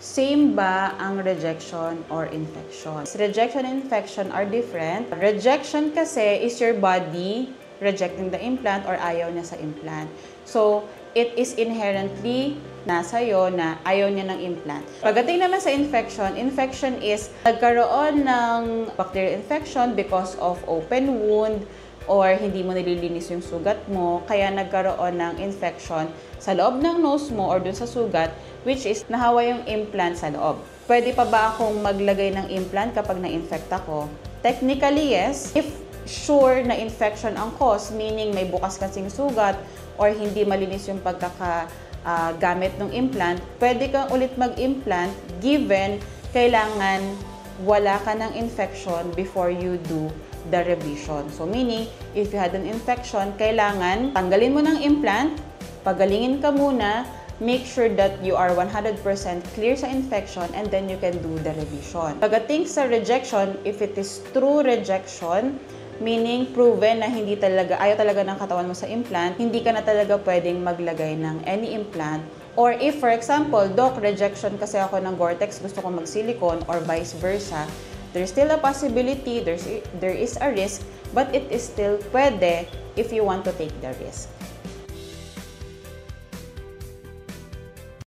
same ba ang rejection or infection? Rejection and infection are different. Rejection kasi is your body rejecting the implant or ayaw niya sa implant. So, it is inherently nasa iyo na ayaw niya ng implant. Pagdating naman sa infection, infection is nagkaroon ng bacterial infection because of open wound or hindi mo nililinis yung sugat mo, kaya nagkaroon ng infection sa loob ng nose mo or dun sa sugat, which is nahawa yung implant sa loob. Pwede pa ba akong maglagay ng implant kapag na-infect ako? Technically, yes. If sure na infection ang cause, meaning may bukas kasing sugat or hindi malinis yung pagkakagamit ng implant, pwede kang ulit mag-implant given kailangan wala ka ng infection before you do the revision. So meaning, if you had an infection, kailangan tanggalin mo ng implant, pagalingin ka muna, make sure that you are 100% clear sa infection, and then you can do the revision. Pagdating sa rejection, if it is true rejection, meaning proven na hindi talaga, ayaw talaga ng katawan mo sa implant, hindi ka na talaga pwedeng maglagay ng any implant. Or if, for example, doc, rejection kasi ako ng Gore-Tex, gusto ko mag-silicone or vice versa, there's still a possibility, there is a risk, but it is still pwede if you want to take the risk.